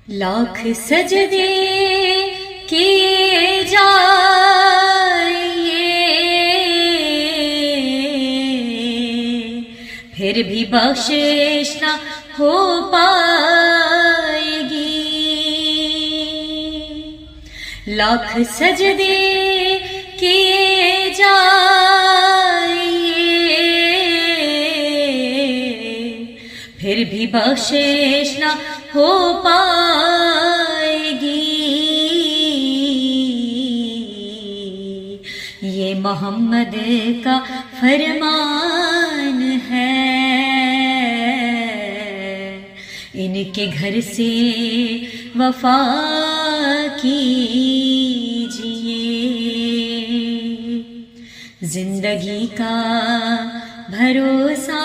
لاکھ سجدے کیے جائیں پھر بھی بخشش نہ ہو پائے گی. لاکھ سجدے کیے جائیں پھر بھی بخشش نہ ہو پائے گی. یہ محمد کا فرمان ہے، ان کے گھر سے وفا کیجئے. زندگی کا بھروسہ